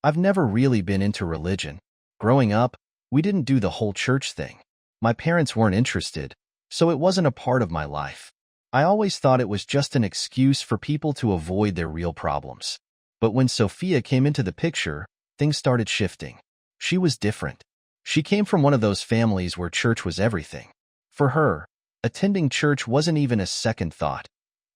I've never really been into religion. Growing up, we didn't do the whole church thing. My parents weren't interested, so it wasn't a part of my life. I always thought it was just an excuse for people to avoid their real problems. But when Sophia came into the picture, things started shifting. She was different. She came from one of those families where church was everything. For her, attending church wasn't even a second thought.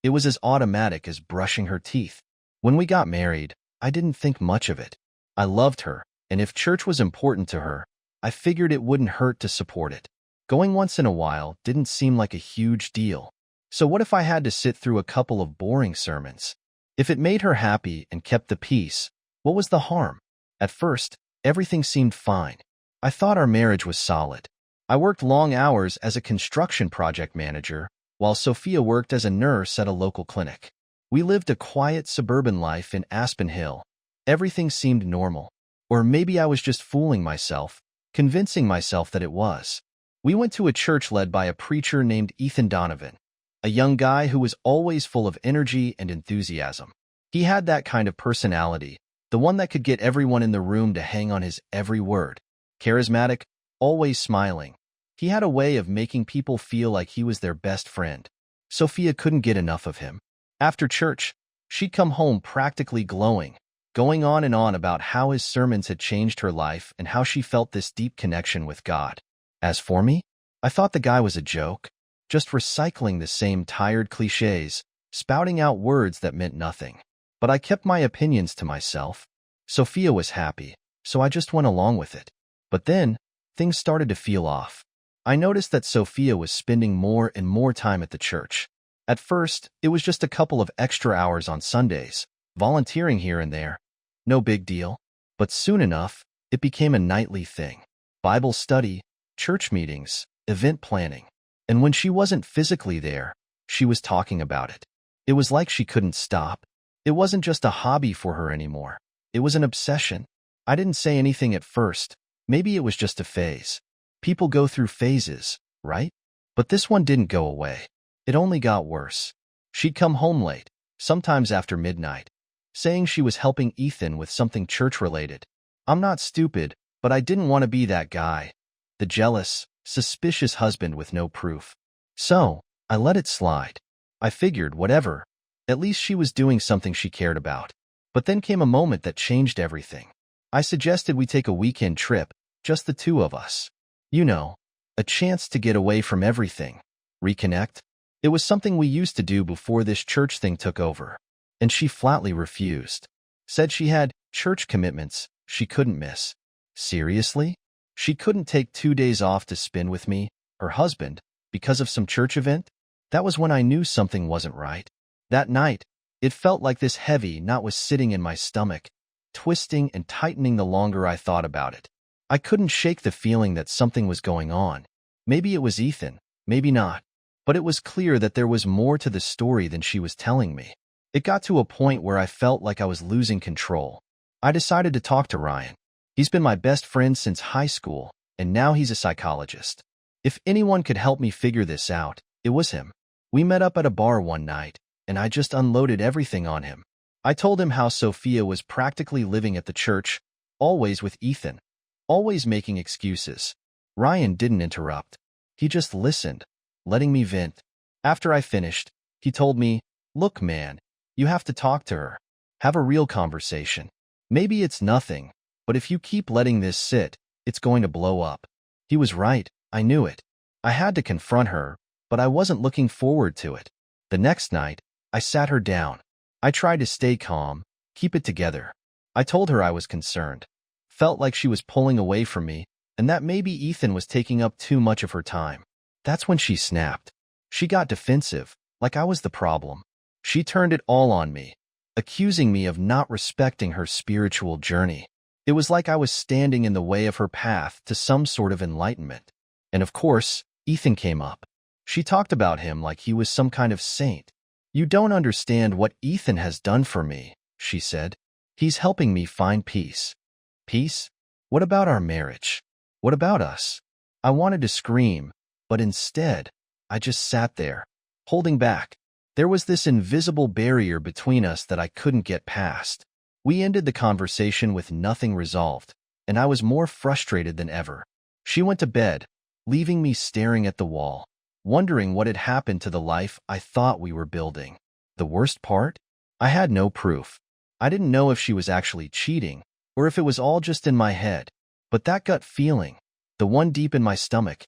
It was as automatic as brushing her teeth. When we got married, I didn't think much of it. I loved her, and if church was important to her, I figured it wouldn't hurt to support it. Going once in a while didn't seem like a huge deal. So what if I had to sit through a couple of boring sermons? If it made her happy and kept the peace, what was the harm? At first, everything seemed fine. I thought our marriage was solid. I worked long hours as a construction project manager, while Sophia worked as a nurse at a local clinic. We lived a quiet suburban life in Aspen Hill. Everything seemed normal. Or maybe I was just fooling myself, convincing myself that it was. We went to a church led by a preacher named Ethan Donovan, a young guy who was always full of energy and enthusiasm. He had that kind of personality, the one that could get everyone in the room to hang on his every word. Charismatic, always smiling. He had a way of making people feel like he was their best friend. Sophia couldn't get enough of him. After church, she'd come home practically glowing, going on and on about how his sermons had changed her life and how she felt this deep connection with God. As for me, I thought the guy was a joke, just recycling the same tired cliches, spouting out words that meant nothing. But I kept my opinions to myself. Sophia was happy, so I just went along with it. But then, things started to feel off. I noticed that Sophia was spending more and more time at the church. At first, it was just a couple of extra hours on Sundays, volunteering here and there. No big deal. But soon enough, it became a nightly thing. Bible study, church meetings, event planning. And when she wasn't physically there, she was talking about it. It was like she couldn't stop. It wasn't just a hobby for her anymore. It was an obsession. I didn't say anything at first. Maybe it was just a phase. People go through phases, right? But this one didn't go away. It only got worse. She'd come home late, sometimes after midnight, saying she was helping Ethan with something church-related. I'm not stupid, but I didn't want to be that guy. The jealous, suspicious husband with no proof. So, I let it slide. I figured, whatever. At least she was doing something she cared about. But then came a moment that changed everything. I suggested we take a weekend trip, just the two of us. You know, a chance to get away from everything. Reconnect. It was something we used to do before this church thing took over. And she flatly refused. Said she had church commitments she couldn't miss. Seriously? She couldn't take 2 days off to spend with me, her husband, because of some church event? That was when I knew something wasn't right. That night, it felt like this heavy knot was sitting in my stomach, twisting and tightening the longer I thought about it. I couldn't shake the feeling that something was going on. Maybe it was Ethan, maybe not. But it was clear that there was more to the story than she was telling me. It got to a point where I felt like I was losing control. I decided to talk to Ryan. He's been my best friend since high school, and now he's a psychologist. If anyone could help me figure this out, it was him. We met up at a bar one night, and I just unloaded everything on him. I told him how Sophia was practically living at the church, always with Ethan, always making excuses. Ryan didn't interrupt. He just listened, letting me vent. After I finished, he told me, "Look, man, you have to talk to her. Have a real conversation. Maybe it's nothing, but if you keep letting this sit, it's going to blow up." He was right. I knew it. I had to confront her, but I wasn't looking forward to it. The next night, I sat her down. I tried to stay calm, keep it together. I told her I was concerned. Felt like she was pulling away from me, and that maybe Ethan was taking up too much of her time. That's when she snapped. She got defensive, like I was the problem. She turned it all on me, accusing me of not respecting her spiritual journey. It was like I was standing in the way of her path to some sort of enlightenment. And of course, Ethan came up. She talked about him like he was some kind of saint. "You don't understand what Ethan has done for me," she said. "He's helping me find peace." Peace? What about our marriage? What about us? I wanted to scream, but instead, I just sat there, holding back. There was this invisible barrier between us that I couldn't get past. We ended the conversation with nothing resolved, and I was more frustrated than ever. She went to bed, leaving me staring at the wall, wondering what had happened to the life I thought we were building. The worst part? I had no proof. I didn't know if she was actually cheating, or if it was all just in my head. But that gut feeling, the one deep in my stomach,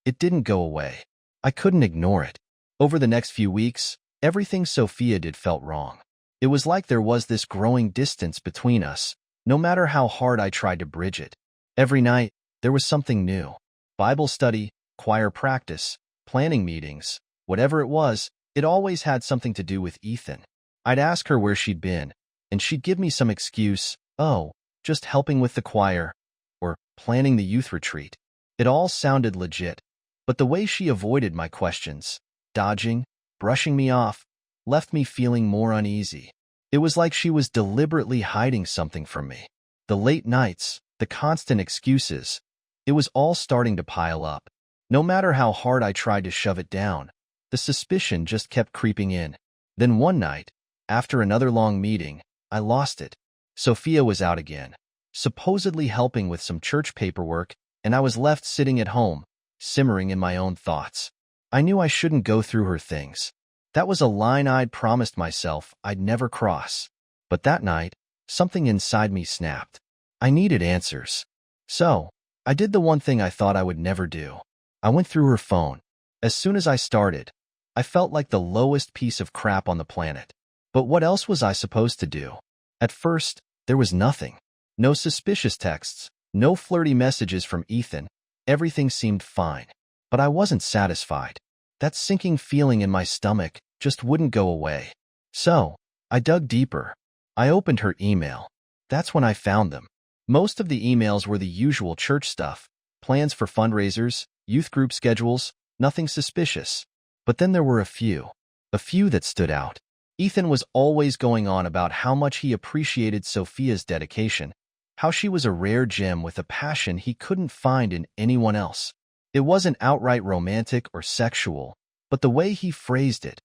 it didn't go away. I couldn't ignore it. Over the next few weeks, everything Sophia did felt wrong. It was like there was this growing distance between us, no matter how hard I tried to bridge it. Every night, there was something new. Bible study, choir practice, planning meetings, whatever it was, it always had something to do with Ethan. I'd ask her where she'd been, and she'd give me some excuse, oh, just helping with the choir, or planning the youth retreat. It all sounded legit, but the way she avoided my questions, dodging, brushing me off, left me feeling more uneasy. It was like she was deliberately hiding something from me. The late nights, the constant excuses, it was all starting to pile up. No matter how hard I tried to shove it down, the suspicion just kept creeping in. Then one night, after another long meeting, I lost it. Sophia was out again, supposedly helping with some church paperwork, and I was left sitting at home, simmering in my own thoughts. I knew I shouldn't go through her things. That was a line I'd promised myself I'd never cross. But that night, something inside me snapped. I needed answers. So, I did the one thing I thought I would never do. I went through her phone. As soon as I started, I felt like the lowest piece of crap on the planet. But what else was I supposed to do? At first, there was nothing. No suspicious texts, no flirty messages from Ethan. Everything seemed fine. But I wasn't satisfied. That sinking feeling in my stomach just wouldn't go away. So, I dug deeper. I opened her email. That's when I found them. Most of the emails were the usual church stuff, plans for fundraisers, youth group schedules, nothing suspicious. But then there were a few that stood out. Ethan was always going on about how much he appreciated Sophia's dedication, how she was a rare gem with a passion he couldn't find in anyone else. It wasn't outright romantic or sexual, but the way he phrased it,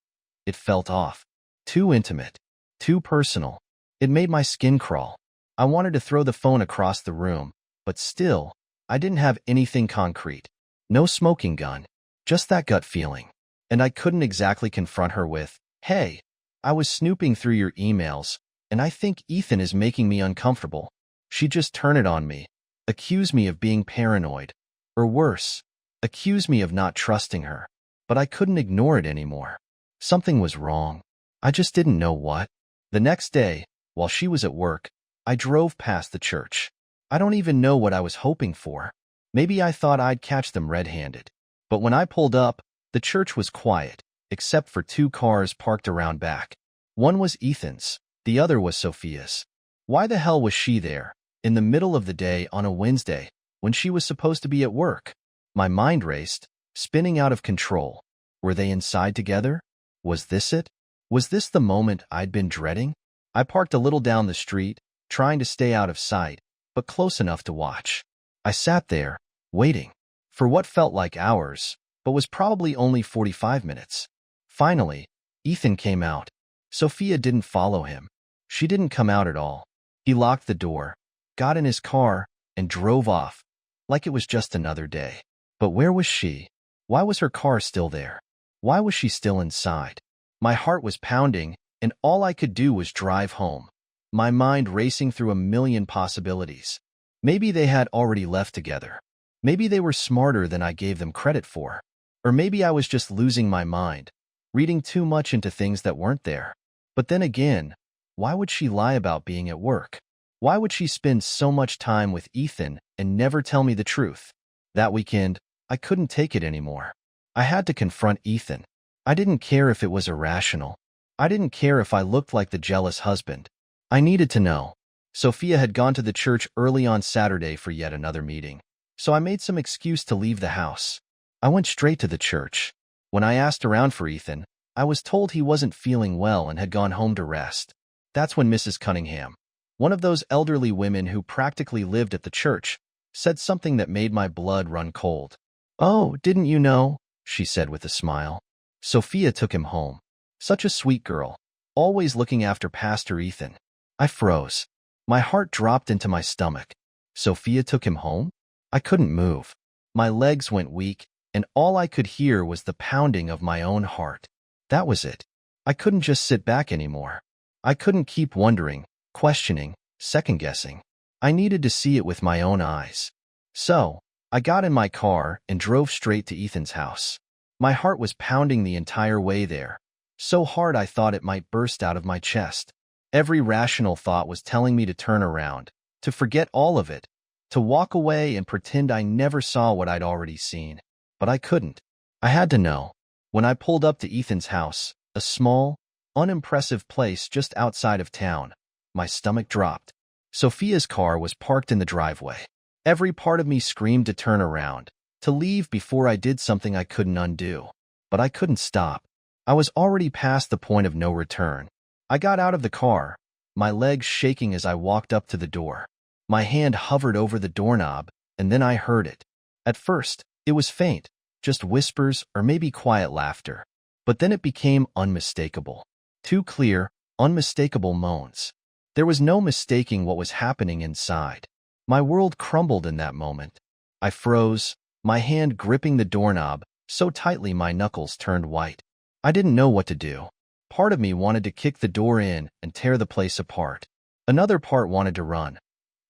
it felt off. Too intimate, too personal. It made my skin crawl. I wanted to throw the phone across the room, but still, I didn't have anything concrete. No smoking gun, just that gut feeling. And I couldn't exactly confront her with, hey, I was snooping through your emails, and I think Ethan is making me uncomfortable. She'd just turn it on me, accuse me of being paranoid, or worse, accuse me of not trusting her. But I couldn't ignore it anymore. Something was wrong. I just didn't know what. The next day, while she was at work, I drove past the church. I don't even know what I was hoping for. Maybe I thought I'd catch them red-handed. But when I pulled up, the church was quiet, except for 2 cars parked around back. One was Ethan's, the other was Sophia's. Why the hell was she there, in the middle of the day on a Wednesday, when she was supposed to be at work? My mind raced, spinning out of control. Were they inside together? Was this it? Was this the moment I'd been dreading? I parked a little down the street, trying to stay out of sight, but close enough to watch. I sat there, waiting, for what felt like hours, but was probably only 45 minutes. Finally, Ethan came out. Sophia didn't follow him. She didn't come out at all. He locked the door, got in his car, and drove off, like it was just another day. But where was she? Why was her car still there? Why was she still inside? My heart was pounding, and all I could do was drive home, my mind racing through a million possibilities. Maybe they had already left together. Maybe they were smarter than I gave them credit for. Or maybe I was just losing my mind, reading too much into things that weren't there. But then again, why would she lie about being at work? Why would she spend so much time with Ethan and never tell me the truth? That weekend, I couldn't take it anymore. I had to confront Ethan. I didn't care if it was irrational. I didn't care if I looked like the jealous husband. I needed to know. Sophia had gone to the church early on Saturday for yet another meeting, so I made some excuse to leave the house. I went straight to the church. When I asked around for Ethan, I was told he wasn't feeling well and had gone home to rest. That's when Mrs. Cunningham, one of those elderly women who practically lived at the church, said something that made my blood run cold. "Oh, didn't you know?" she said with a smile. Sophia took him home. Such a sweet girl, always looking after Pastor Ethan. I froze. My heart dropped into my stomach. Sophia took him home? I couldn't move. My legs went weak, and all I could hear was the pounding of my own heart. That was it. I couldn't just sit back anymore. I couldn't keep wondering, questioning, second-guessing. I needed to see it with my own eyes. So, I got in my car and drove straight to Ethan's house. My heart was pounding the entire way there, so hard I thought it might burst out of my chest. Every rational thought was telling me to turn around, to forget all of it, to walk away and pretend I never saw what I'd already seen. But I couldn't. I had to know. When I pulled up to Ethan's house, a small, unimpressive place just outside of town, my stomach dropped. Sophia's car was parked in the driveway. Every part of me screamed to turn around, to leave before I did something I couldn't undo. But I couldn't stop. I was already past the point of no return. I got out of the car, my legs shaking as I walked up to the door. My hand hovered over the doorknob, and then I heard it. At first, it was faint, just whispers or maybe quiet laughter. But then it became unmistakable. Two clear, unmistakable moans. There was no mistaking what was happening inside. My world crumbled in that moment. I froze, my hand gripping the doorknob so tightly my knuckles turned white. I didn't know what to do. Part of me wanted to kick the door in and tear the place apart. Another part wanted to run.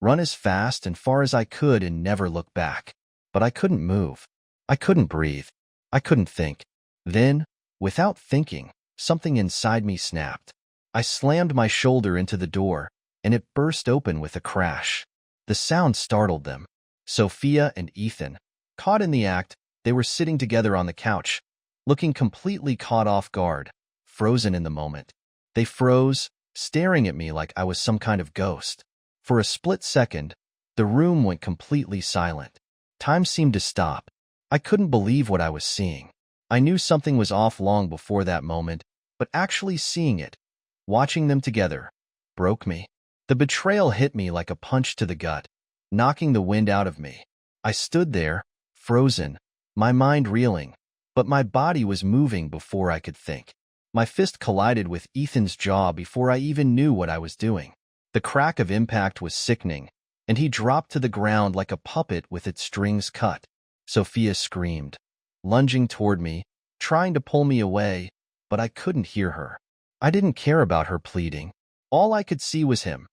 Run as fast and far as I could and never look back. But I couldn't move. I couldn't breathe. I couldn't think. Then, without thinking, something inside me snapped. I slammed my shoulder into the door, and it burst open with a crash. The sound startled them. Sophia and Ethan. Caught in the act, they were sitting together on the couch, looking completely caught off guard, frozen in the moment. They froze, staring at me like I was some kind of ghost. For a split second, the room went completely silent. Time seemed to stop. I couldn't believe what I was seeing. I knew something was off long before that moment, but actually seeing it, watching them together, broke me. The betrayal hit me like a punch to the gut, knocking the wind out of me. I stood there, frozen, my mind reeling, but my body was moving before I could think. My fist collided with Ethan's jaw before I even knew what I was doing. The crack of impact was sickening, and he dropped to the ground like a puppet with its strings cut. Sophia screamed, lunging toward me, trying to pull me away, but I couldn't hear her. I didn't care about her pleading. All I could see was him.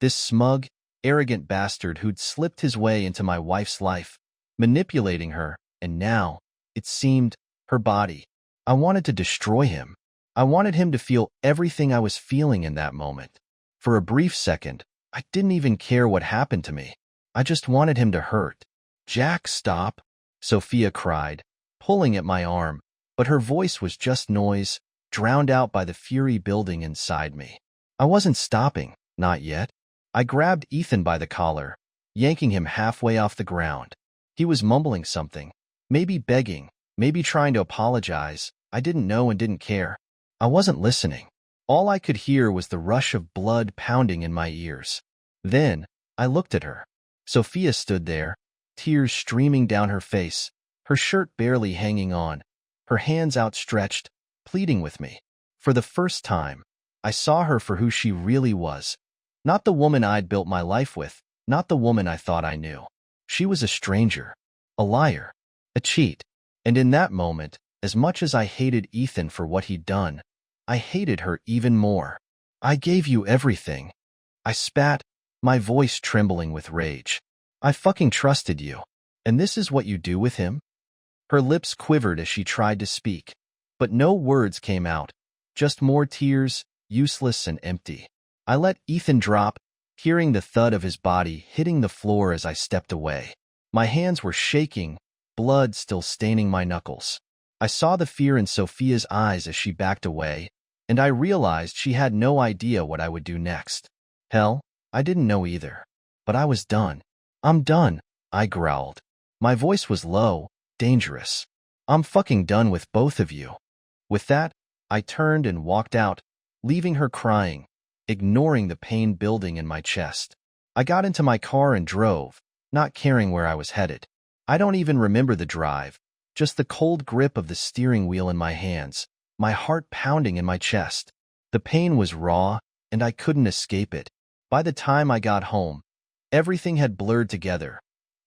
This smug, arrogant bastard who'd slipped his way into my wife's life, manipulating her, and now, it seemed, her body. I wanted to destroy him. I wanted him to feel everything I was feeling in that moment. For a brief second, I didn't even care what happened to me. I just wanted him to hurt. "Jack, stop," Sophia cried, pulling at my arm, but her voice was just noise, drowned out by the fury building inside me. I wasn't stopping, not yet. I grabbed Ethan by the collar, yanking him halfway off the ground. He was mumbling something, maybe begging, maybe trying to apologize. I didn't know and didn't care. I wasn't listening. All I could hear was the rush of blood pounding in my ears. Then, I looked at her. Sophia stood there, tears streaming down her face, her shirt barely hanging on, her hands outstretched, pleading with me. For the first time, I saw her for who she really was. Not the woman I'd built my life with, not the woman I thought I knew. She was a stranger, a liar, a cheat. And in that moment, as much as I hated Ethan for what he'd done, I hated her even more. "I gave you everything," I spat, my voice trembling with rage. "I fucking trusted you. And this is what you do with him?" Her lips quivered as she tried to speak, but no words came out, just more tears, useless and empty. I let Ethan drop, hearing the thud of his body hitting the floor as I stepped away. My hands were shaking, blood still staining my knuckles. I saw the fear in Sophia's eyes as she backed away, and I realized she had no idea what I would do next. Hell, I didn't know either. But I was done. "I'm done," I growled. My voice was low, dangerous. "I'm fucking done with both of you." With that, I turned and walked out, leaving her crying, ignoring the pain building in my chest. I got into my car and drove, not caring where I was headed. I don't even remember the drive, just the cold grip of the steering wheel in my hands, my heart pounding in my chest. The pain was raw, and I couldn't escape it. By the time I got home, everything had blurred together.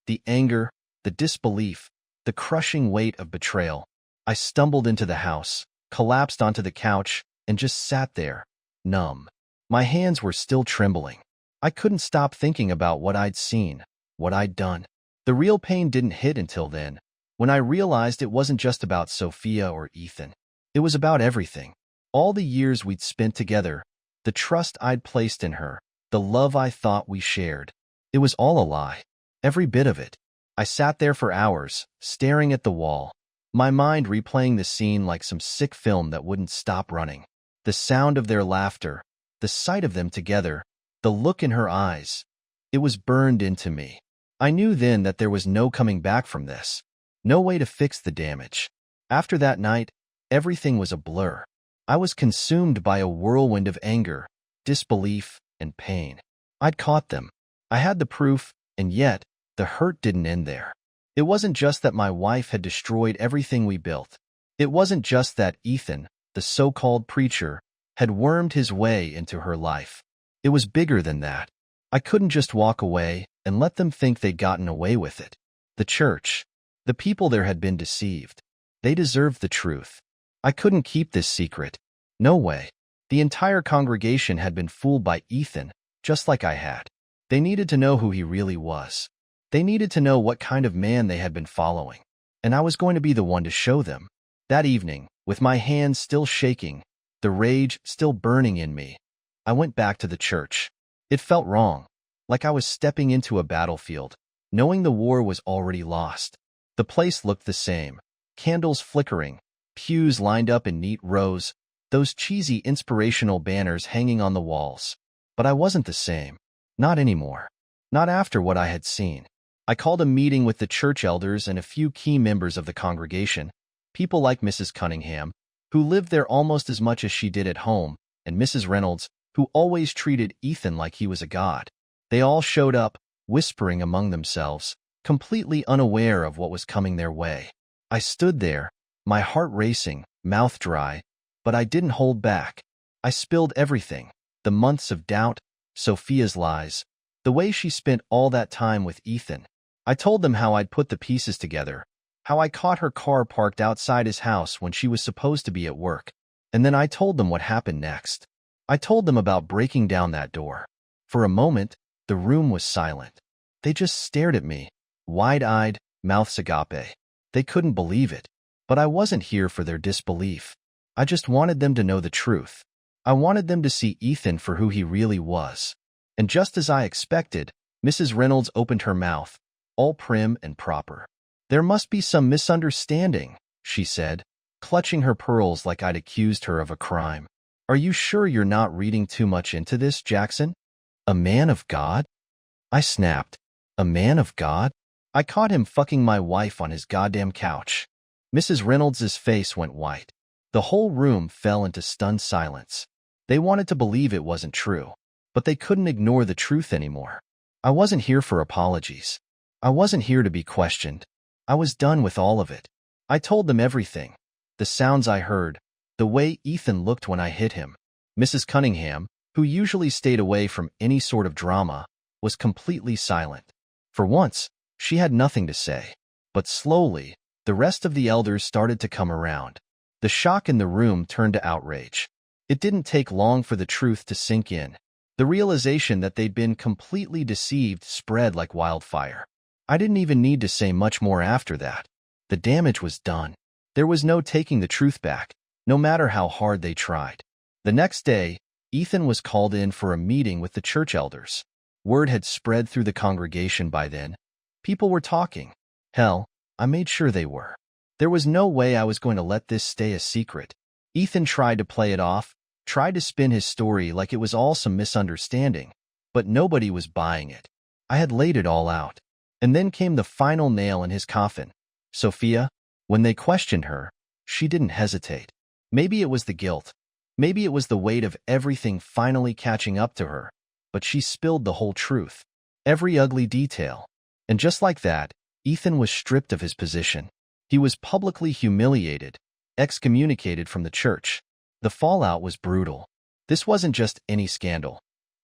The anger, the disbelief, the crushing weight of betrayal. I stumbled into the house, collapsed onto the couch, and just sat there, numb. My hands were still trembling. I couldn't stop thinking about what I'd seen, what I'd done. The real pain didn't hit until then, when I realized it wasn't just about Sophia or Ethan. It was about everything. All the years we'd spent together, the trust I'd placed in her, the love I thought we shared. It was all a lie. Every bit of it. I sat there for hours, staring at the wall, my mind replaying the scene like some sick film that wouldn't stop running. The sound of their laughter, the sight of them together, the look in her eyes. It was burned into me. I knew then that there was no coming back from this. No way to fix the damage. After that night, everything was a blur. I was consumed by a whirlwind of anger, disbelief, and pain. I'd caught them. I had the proof, and yet, the hurt didn't end there. It wasn't just that my wife had destroyed everything we built. It wasn't just that Ethan, the so-called preacher, had wormed his way into her life. It was bigger than that. I couldn't just walk away and let them think they'd gotten away with it. The church, the people there had been deceived. They deserved the truth. I couldn't keep this secret. No way. The entire congregation had been fooled by Ethan, just like I had. They needed to know who he really was. They needed to know what kind of man they had been following. And I was going to be the one to show them. That evening, with my hands still shaking, the rage still burning in me, I went back to the church. It felt wrong, like I was stepping into a battlefield, knowing the war was already lost. The place looked the same. Candles flickering, pews lined up in neat rows, those cheesy inspirational banners hanging on the walls. But I wasn't the same. Not anymore. Not after what I had seen. I called a meeting with the church elders and a few key members of the congregation, people like Mrs. Cunningham, who lived there almost as much as she did at home, and Mrs. Reynolds, who always treated Ethan like he was a god. They all showed up, whispering among themselves, completely unaware of what was coming their way. I stood there, my heart racing, mouth dry, but I didn't hold back. I spilled everything, the months of doubt, Sophia's lies, the way she spent all that time with Ethan. I told them how I'd put the pieces together, how I caught her car parked outside his house when she was supposed to be at work. And then I told them what happened next. I told them about breaking down that door. For a moment, the room was silent. They just stared at me, wide-eyed, mouths agape. They couldn't believe it. But I wasn't here for their disbelief. I just wanted them to know the truth. I wanted them to see Ethan for who he really was. And just as I expected, Mrs. Reynolds opened her mouth, all prim and proper. "There must be some misunderstanding," she said, clutching her pearls like I'd accused her of a crime. "Are you sure you're not reading too much into this, Jackson?" "A man of God?" I snapped. "A man of God?" I caught him fucking my wife on his goddamn couch. Mrs. Reynolds' face went white. The whole room fell into stunned silence. They wanted to believe it wasn't true, but they couldn't ignore the truth anymore. I wasn't here for apologies. I wasn't here to be questioned. I was done with all of it. I told them everything. The sounds I heard, the way Ethan looked when I hit him. Mrs. Cunningham, who usually stayed away from any sort of drama, was completely silent. For once, she had nothing to say. But slowly, the rest of the elders started to come around. The shock in the room turned to outrage. It didn't take long for the truth to sink in. The realization that they'd been completely deceived spread like wildfire. I didn't even need to say much more after that. The damage was done. There was no taking the truth back, no matter how hard they tried. The next day, Ethan was called in for a meeting with the church elders. Word had spread through the congregation by then. People were talking. Hell, I made sure they were. There was no way I was going to let this stay a secret. Ethan tried to play it off, tried to spin his story like it was all some misunderstanding, but nobody was buying it. I had laid it all out. And then came the final nail in his coffin. Sophia, when they questioned her, she didn't hesitate. Maybe it was the guilt. Maybe it was the weight of everything finally catching up to her. But she spilled the whole truth. Every ugly detail. And just like that, Ethan was stripped of his position. He was publicly humiliated, excommunicated from the church. The fallout was brutal. This wasn't just any scandal.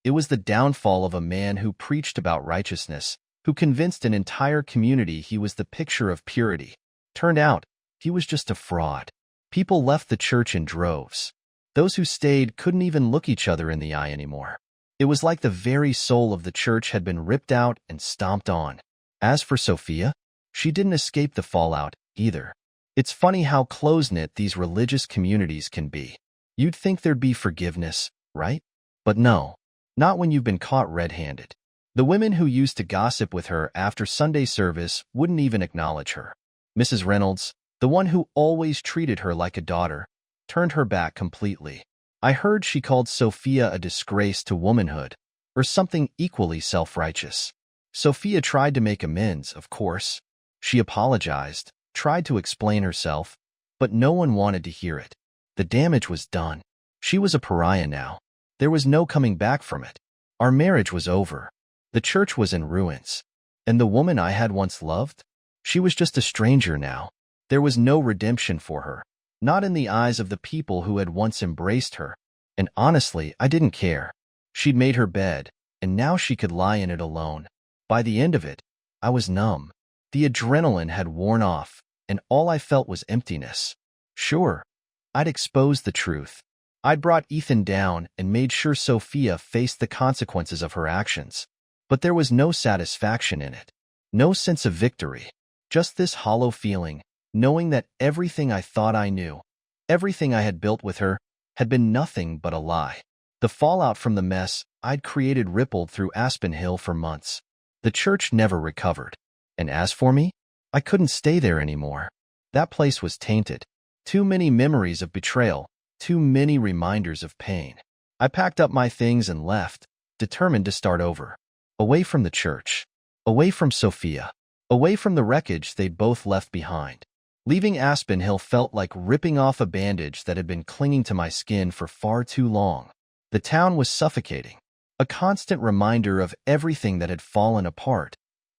It was the downfall of a man who preached about righteousness, who convinced an entire community he was the picture of purity. Turned out, he was just a fraud. People left the church in droves. Those who stayed couldn't even look each other in the eye anymore. It was like the very soul of the church had been ripped out and stomped on. As for Sophia, she didn't escape the fallout either. It's funny how close-knit these religious communities can be. You'd think there'd be forgiveness, right? But no, not when you've been caught red-handed. The women who used to gossip with her after Sunday service wouldn't even acknowledge her. Mrs. Reynolds, the one who always treated her like a daughter, turned her back completely. I heard she called Sophia a disgrace to womanhood, or something equally self-righteous. Sophia tried to make amends, of course. She apologized, tried to explain herself, but no one wanted to hear it. The damage was done. She was a pariah now. There was no coming back from it. Our marriage was over. The church was in ruins. And the woman I had once loved? She was just a stranger now. There was no redemption for her, not in the eyes of the people who had once embraced her. And honestly, I didn't care. She'd made her bed, and now she could lie in it alone. By the end of it, I was numb. The adrenaline had worn off, and all I felt was emptiness. Sure, I'd exposed the truth. I'd brought Ethan down and made sure Sophia faced the consequences of her actions. But there was no satisfaction in it. No sense of victory. Just this hollow feeling, knowing that everything I thought I knew, everything I had built with her, had been nothing but a lie. The fallout from the mess I'd created rippled through Aspen Hill for months. The church never recovered. And as for me, I couldn't stay there anymore. That place was tainted. Too many memories of betrayal, too many reminders of pain. I packed up my things and left, determined to start over. Away from the church. Away from Sophia. Away from the wreckage they'd both left behind. Leaving Aspen Hill felt like ripping off a bandage that had been clinging to my skin for far too long. The town was suffocating. A constant reminder of everything that had fallen apart.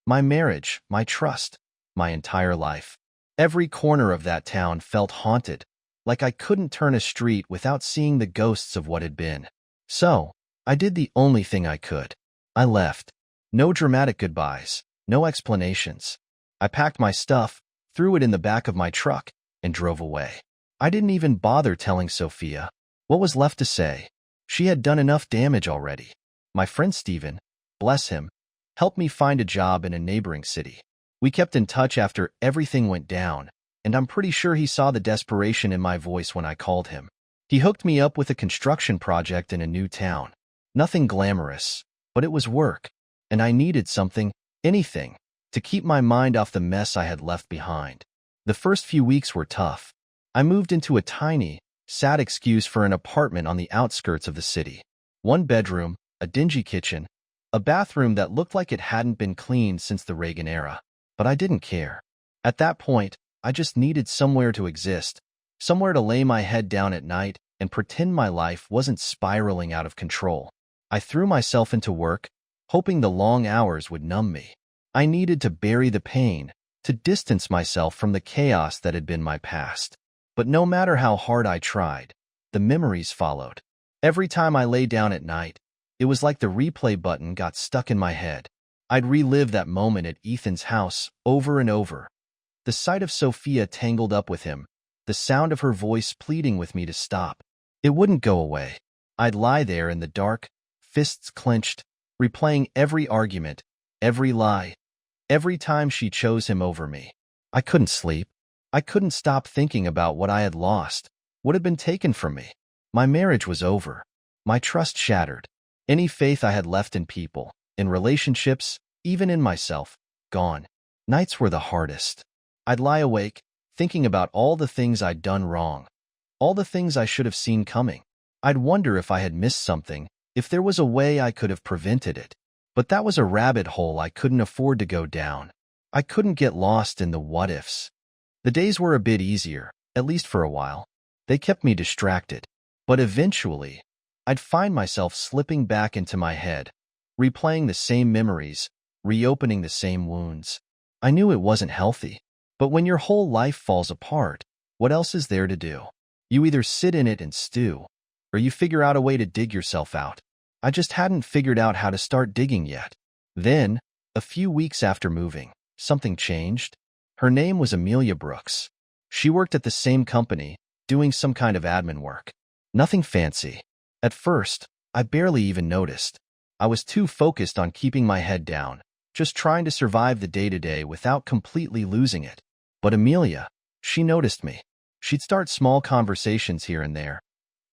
My marriage, my trust, my entire life. Every corner of that town felt haunted, like I couldn't turn a street without seeing the ghosts of what had been. So, I did the only thing I could. I left. No dramatic goodbyes, no explanations. I packed my stuff, threw it in the back of my truck, and drove away. I didn't even bother telling Sophia. What was left to say? She had done enough damage already. My friend Stephen, bless him, helped me find a job in a neighboring city. We kept in touch after everything went down, and I'm pretty sure he saw the desperation in my voice when I called him. He hooked me up with a construction project in a new town. Nothing glamorous, but it was work, and I needed something, anything, to keep my mind off the mess I had left behind. The first few weeks were tough. I moved into a tiny, sad excuse for an apartment on the outskirts of the city. One bedroom, a dingy kitchen, a bathroom that looked like it hadn't been cleaned since the Reagan era. But I didn't care. At that point, I just needed somewhere to exist, somewhere to lay my head down at night and pretend my life wasn't spiraling out of control. I threw myself into work, hoping the long hours would numb me. I needed to bury the pain, to distance myself from the chaos that had been my past. But no matter how hard I tried, the memories followed. Every time I lay down at night, it was like the replay button got stuck in my head. I'd relive that moment at Ethan's house over and over. The sight of Sophia tangled up with him, the sound of her voice pleading with me to stop. It wouldn't go away. I'd lie there in the dark, fists clenched, replaying every argument, every lie, every time she chose him over me. I couldn't sleep. I couldn't stop thinking about what I had lost, what had been taken from me. My marriage was over. My trust shattered. Any faith I had left in people, in relationships, even in myself, gone. Nights were the hardest. I'd lie awake, thinking about all the things I'd done wrong, all the things I should have seen coming. I'd wonder if I had missed something, if there was a way I could have prevented it. But that was a rabbit hole I couldn't afford to go down. I couldn't get lost in the what-ifs. The days were a bit easier, at least for a while. They kept me distracted. But eventually, I'd find myself slipping back into my head, replaying the same memories, reopening the same wounds. I knew it wasn't healthy. But when your whole life falls apart, what else is there to do? You either sit in it and stew, or you figure out a way to dig yourself out. I just hadn't figured out how to start digging yet. Then, a few weeks after moving, something changed. Her name was Amelia Brooks. She worked at the same company, doing some kind of admin work. Nothing fancy. At first, I barely even noticed. I was too focused on keeping my head down, just trying to survive the day-to-day without completely losing it. But Amelia, she noticed me. She'd start small conversations here and there.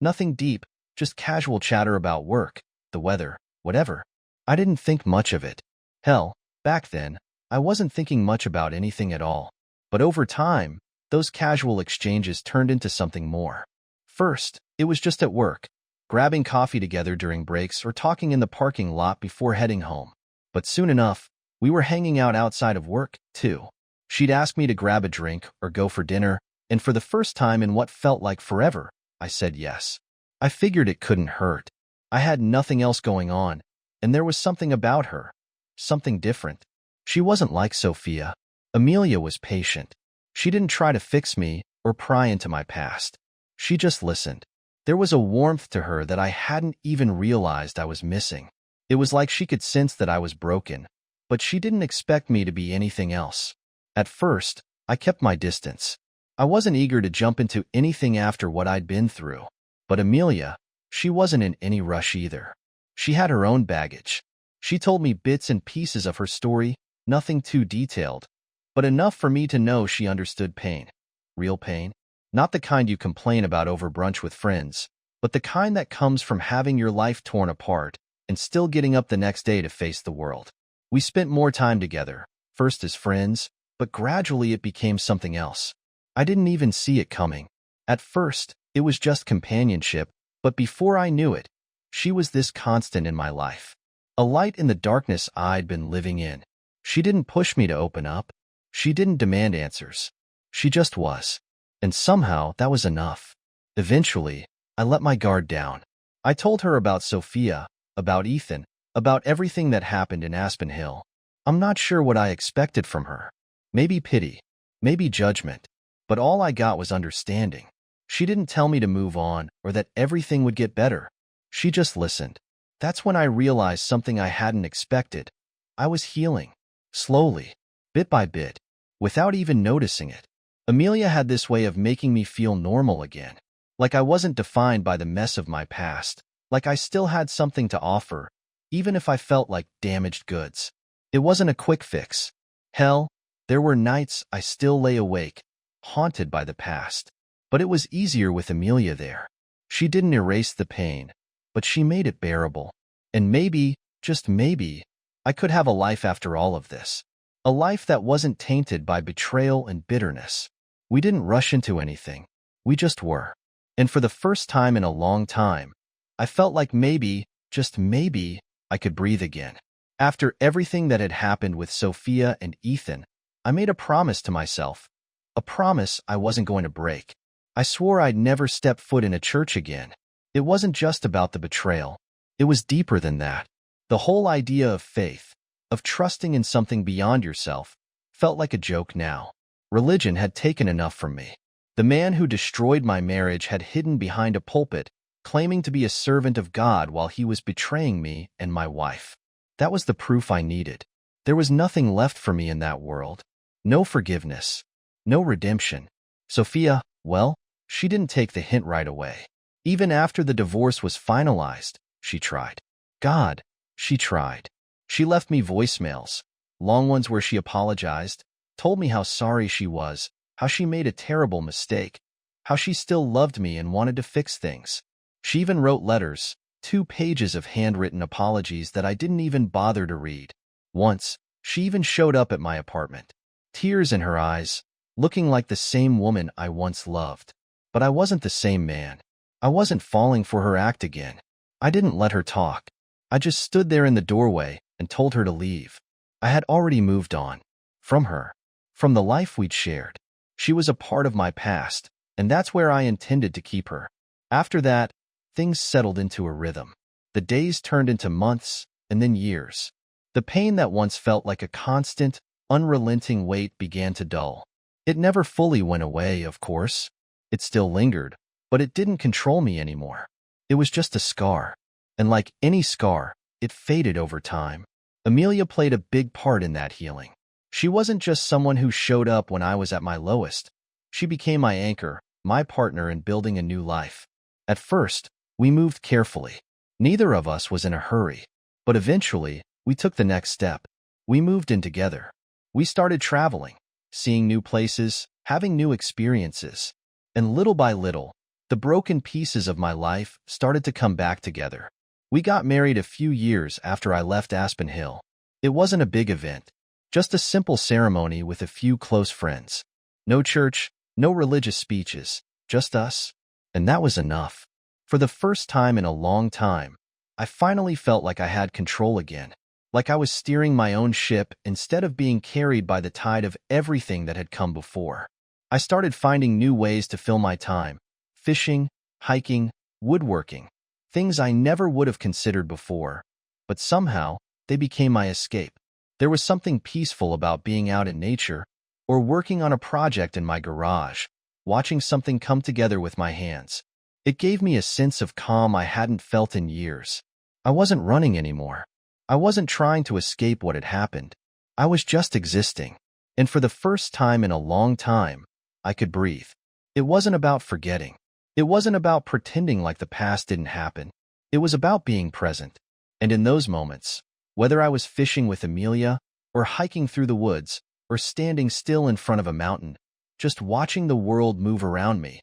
Nothing deep, just casual chatter about work, the weather, whatever. I didn't think much of it. Hell, back then, I wasn't thinking much about anything at all. But over time, those casual exchanges turned into something more. First, it was just at work, grabbing coffee together during breaks or talking in the parking lot before heading home. But soon enough, we were hanging out outside of work, too. She'd ask me to grab a drink or go for dinner, and for the first time in what felt like forever, I said yes. I figured it couldn't hurt. I had nothing else going on, and there was something about her, something different. She wasn't like Sophia. Amelia was patient. She didn't try to fix me or pry into my past. She just listened. There was a warmth to her that I hadn't even realized I was missing. It was like she could sense that I was broken, but she didn't expect me to be anything else. At first, I kept my distance. I wasn't eager to jump into anything after what I'd been through. But Amelia, she wasn't in any rush either. She had her own baggage. She told me bits and pieces of her story, nothing too detailed, but enough for me to know she understood pain. Real pain. Not the kind you complain about over brunch with friends, but the kind that comes from having your life torn apart and still getting up the next day to face the world. We spent more time together, first as friends, but gradually it became something else. I didn't even see it coming. At first, it was just companionship, but before I knew it, she was this constant in my life. A light in the darkness I'd been living in. She didn't push me to open up. She didn't demand answers. She just was. And somehow that was enough. Eventually, I let my guard down. I told her about Sophia, about Ethan, about everything that happened in Aspen Hill. I'm not sure what I expected from her. Maybe pity, maybe judgment, but all I got was understanding. She didn't tell me to move on or that everything would get better. She just listened. That's when I realized something I hadn't expected. I was healing, slowly, bit by bit, without even noticing it. Amelia had this way of making me feel normal again, like I wasn't defined by the mess of my past, like I still had something to offer, even if I felt like damaged goods. It wasn't a quick fix. Hell, there were nights I still lay awake, haunted by the past. But it was easier with Amelia there. She didn't erase the pain, but she made it bearable. And maybe, just maybe, I could have a life after all of this. A life that wasn't tainted by betrayal and bitterness. We didn't rush into anything. We just were. And for the first time in a long time, I felt like maybe, just maybe, I could breathe again. After everything that had happened with Sophia and Ethan, I made a promise to myself. A promise I wasn't going to break. I swore I'd never step foot in a church again. It wasn't just about the betrayal. It was deeper than that. The whole idea of faith, of trusting in something beyond yourself, felt like a joke now. Religion had taken enough from me. The man who destroyed my marriage had hidden behind a pulpit, claiming to be a servant of God while he was betraying me and my wife. That was the proof I needed. There was nothing left for me in that world. No forgiveness. No redemption. Sophia, well, she didn't take the hint right away. Even after the divorce was finalized, she tried. God, she tried. She left me voicemails, long ones where she apologized, told me how sorry she was, how she made a terrible mistake, how she still loved me and wanted to fix things. She even wrote letters, 2 pages of handwritten apologies that I didn't even bother to read. Once, she even showed up at my apartment, tears in her eyes, looking like the same woman I once loved. But I wasn't the same man. I wasn't falling for her act again. I didn't let her talk. I just stood there in the doorway and told her to leave. I had already moved on. From her. From the life we'd shared. She was a part of my past, and that's where I intended to keep her. After that, things settled into a rhythm. The days turned into months, and then years. The pain that once felt like a constant, unrelenting weight began to dull. It never fully went away, of course. It still lingered, but it didn't control me anymore. It was just a scar. And like any scar, it faded over time. Amelia played a big part in that healing. She wasn't just someone who showed up when I was at my lowest. She became my anchor, my partner in building a new life. At first, we moved carefully. Neither of us was in a hurry. But eventually, we took the next step. We moved in together. We started traveling, seeing new places, having new experiences. And little by little, the broken pieces of my life started to come back together. We got married a few years after I left Aspen Hill. It wasn't a big event, just a simple ceremony with a few close friends. No church, no religious speeches, just us. And that was enough. For the first time in a long time, I finally felt like I had control again, like I was steering my own ship instead of being carried by the tide of everything that had come before. I started finding new ways to fill my time: fishing, hiking, woodworking, things I never would have considered before. But somehow, they became my escape. There was something peaceful about being out in nature, or working on a project in my garage, watching something come together with my hands. It gave me a sense of calm I hadn't felt in years. I wasn't running anymore. I wasn't trying to escape what had happened. I was just existing. And for the first time in a long time, I could breathe. It wasn't about forgetting. It wasn't about pretending like the past didn't happen. It was about being present. And in those moments, whether I was fishing with Amelia, or hiking through the woods, or standing still in front of a mountain, just watching the world move around me,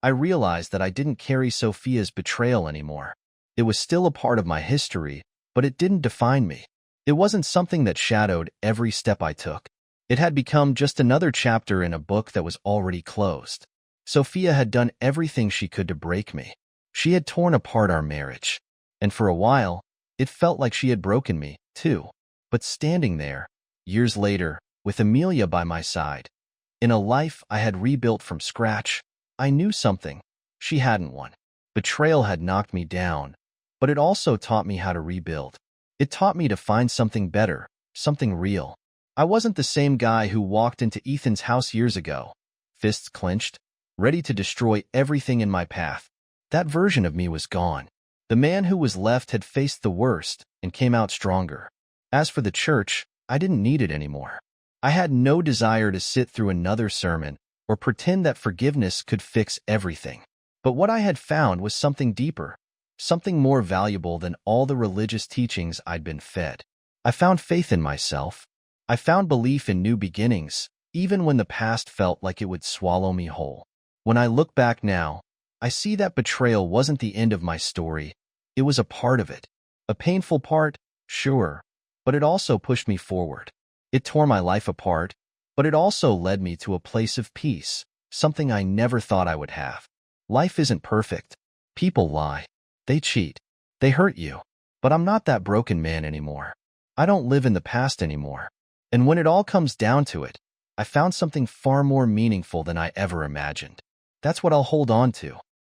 I realized that I didn't carry Sophia's betrayal anymore. It was still a part of my history, but it didn't define me. It wasn't something that shadowed every step I took. It had become just another chapter in a book that was already closed. Sophia had done everything she could to break me. She had torn apart our marriage. And for a while, it felt like she had broken me, too. But standing there, years later, with Amelia by my side, in a life I had rebuilt from scratch, I knew something she hadn't won. Betrayal had knocked me down, but it also taught me how to rebuild. It taught me to find something better, something real. I wasn't the same guy who walked into Ethan's house years ago, fists clenched, ready to destroy everything in my path. That version of me was gone. The man who was left had faced the worst and came out stronger. As for the church, I didn't need it anymore. I had no desire to sit through another sermon or pretend that forgiveness could fix everything. But what I had found was something deeper, something more valuable than all the religious teachings I'd been fed. I found faith in myself. I found belief in new beginnings, even when the past felt like it would swallow me whole. When I look back now, I see that betrayal wasn't the end of my story. It was a part of it. A painful part, sure, but it also pushed me forward. It tore my life apart, but it also led me to a place of peace, something I never thought I would have. Life isn't perfect. People lie. They cheat. They hurt you. But I'm not that broken man anymore. I don't live in the past anymore. And when it all comes down to it, I found something far more meaningful than I ever imagined. That's what I'll hold on to.